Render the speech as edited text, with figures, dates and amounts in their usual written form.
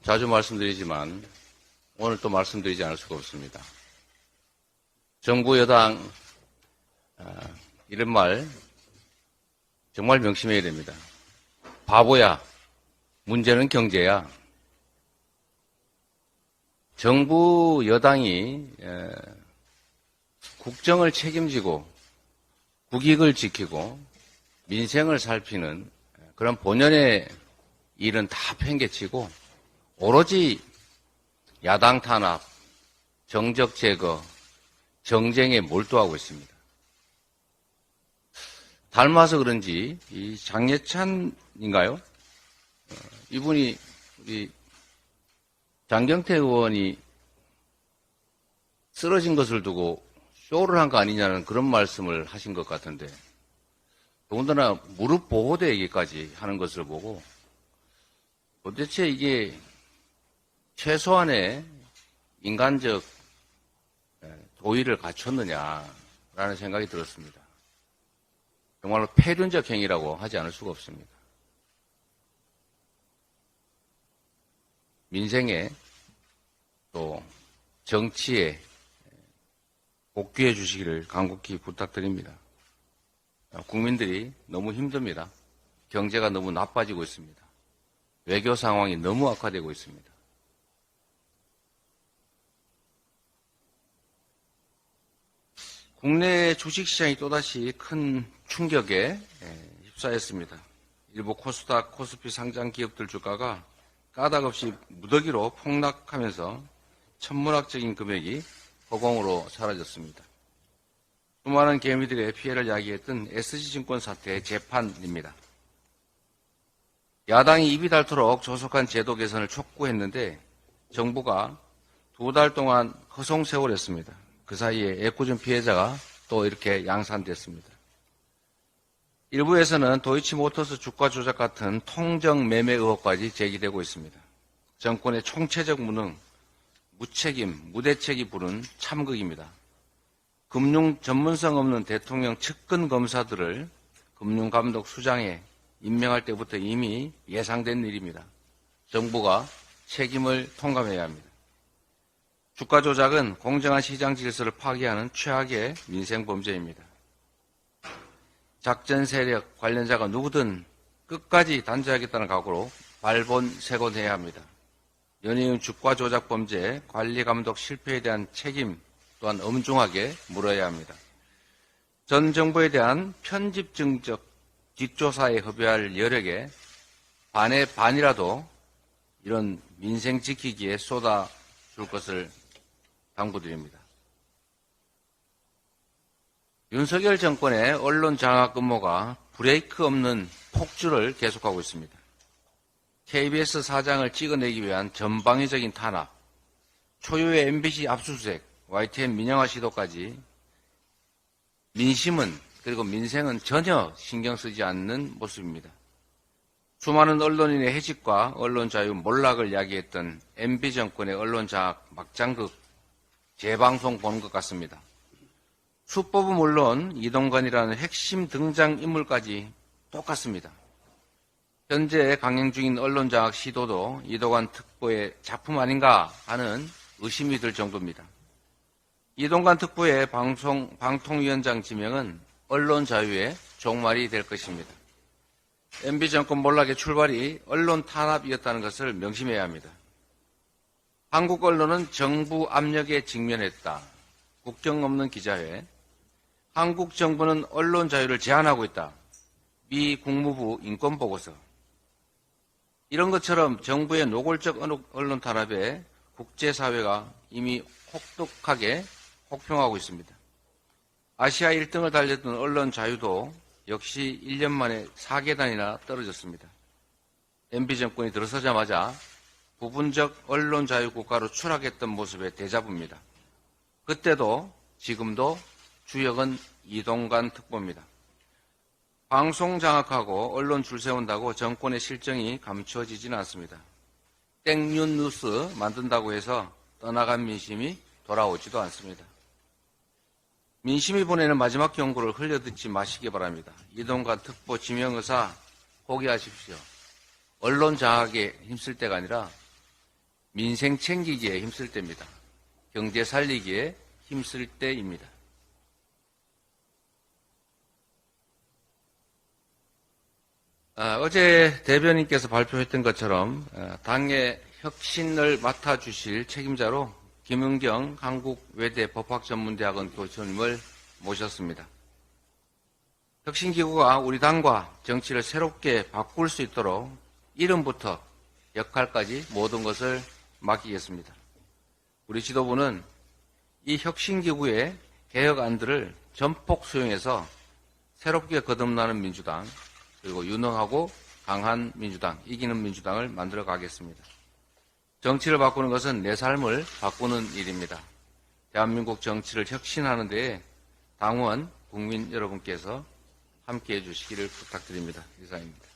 자주 말씀드리지만 오늘 또 말씀드리지 않을 수가 없습니다. 정부 여당 이런 말 정말 명심해야 됩니다. 바보야. 문제는 경제야. 정부 여당이 국정을 책임지고 국익을 지키고 민생을 살피는 그런 본연의 일은 다 팽개치고 오로지 야당 탄압, 정적 제거, 정쟁에 몰두하고 있습니다. 닮아서 그런지 이 장예찬인가요? 이분이 우리 장경태 의원이 쓰러진 것을 두고 쇼를 한 거 아니냐는 그런 말씀을 하신 것 같은데 더군다나 무릎 보호대 얘기까지 하는 것을 보고 도대체 이게 최소한의 인간적 도의를 갖췄느냐라는 생각이 들었습니다. 정말로 폐륜적 행위라고 하지 않을 수가 없습니다. 민생에 또 정치에 복귀해 주시기를 간곡히 부탁드립니다. 국민들이 너무 힘듭니다. 경제가 너무 나빠지고 있습니다. 외교 상황이 너무 악화되고 있습니다. 국내 주식시장이 또다시 큰 충격에 휩싸였습니다. 일부 코스닥, 코스피 상장 기업들 주가가 까닭없이 무더기로 폭락하면서 천문학적인 금액이 허공으로 사라졌습니다. 수많은 개미들의 피해를 야기했던 SG증권 사태의 재판입니다. 야당이 입이 닳도록 조속한 제도 개선을 촉구했는데 정부가 2달 동안 허송세월했습니다. 그 사이에 애꿎은 피해자가 또 이렇게 양산됐습니다. 일부에서는 도이치모터스 주가 조작 같은 통정 매매 의혹까지 제기되고 있습니다. 정권의 총체적 무능, 무책임, 무대책이 부른 참극입니다. 금융 전문성 없는 대통령 측근 검사들을 금융감독 수장에 임명할 때부터 이미 예상된 일입니다. 정부가 책임을 통감해야 합니다. 주가 조작은 공정한 시장 질서를 파괴하는 최악의 민생 범죄입니다. 작전 세력 관련자가 누구든 끝까지 단죄하겠다는 각오로 발본색원해야 합니다. 연이은 주가 조작 범죄, 관리 감독 실패에 대한 책임 또한 엄중하게 물어야 합니다. 전 정부에 대한 편집증적 뒷조사에 협의할 여력에 반의 반이라도 이런 민생 지키기에 쏟아줄 것을 당부드립니다. 윤석열 정권의 언론 장악 음모가 브레이크 없는 폭주를 계속하고 있습니다. KBS 사장을 찍어내기 위한 전방위적인 탄압, 초유의 MBC 압수수색, YTN 민영화 시도까지 민심은 그리고 민생은 전혀 신경 쓰지 않는 모습입니다. 수많은 언론인의 해직과 언론 자유 몰락을 야기했던 MB 정권의 언론 장악 막장극 재방송 보는 것 같습니다. 수법은 물론 이동관이라는 핵심 등장인물까지 똑같습니다. 현재 강행 중인 언론 장악 시도도 이동관 특보의 작품 아닌가 하는 의심이 들 정도입니다. 이동관 특보의 방통위원장 지명은 언론 자유의 종말이 될 것입니다. MB 정권 몰락의 출발이 언론 탄압이었다는 것을 명심해야 합니다. 한국 언론은 정부 압력에 직면했다. 국경 없는 기자회. 한국 정부는 언론 자유를 제한하고 있다. 미 국무부 인권보고서. 이런 것처럼 정부의 노골적 언론 탄압에 국제사회가 이미 혹독하게 혹평하고 있습니다. 아시아 1등을 달렸던 언론 자유도 역시 1년 만에 4계단이나 떨어졌습니다. MB 정권이 들어서자마자 부분적 언론 자유 국가로 추락했던 모습의 대자부입니다. 그때도 지금도 주역은 이동관 특보입니다. 방송 장악하고 언론 줄 세운다고 정권의 실정이 감춰지지는 않습니다. 땡윤 뉴스 만든다고 해서 떠나간 민심이 돌아오지도 않습니다. 민심이 보내는 마지막 경고를 흘려듣지 마시기 바랍니다. 이동관 특보 지명 의사 포기하십시오. 언론 장악에 힘쓸 때가 아니라 민생 챙기기에 힘쓸 때입니다. 경제 살리기에 힘쓸 때입니다. 어제 대변인께서 발표했던 것처럼 당의 혁신을 맡아주실 책임자로 김은경 한국외대법학전문대학원 교수님을 모셨습니다. 혁신기구가 우리 당과 정치를 새롭게 바꿀 수 있도록 이름부터 역할까지 모든 것을 맡기겠습니다. 우리 지도부는 이 혁신기구의 개혁안들을 전폭 수용해서 새롭게 거듭나는 민주당, 그리고 유능하고 강한 민주당, 이기는 민주당을 만들어 가겠습니다. 정치를 바꾸는 것은 내 삶을 바꾸는 일입니다. 대한민국 정치를 혁신하는 데에 당원, 국민 여러분께서 함께해 주시기를 부탁드립니다. 이상입니다.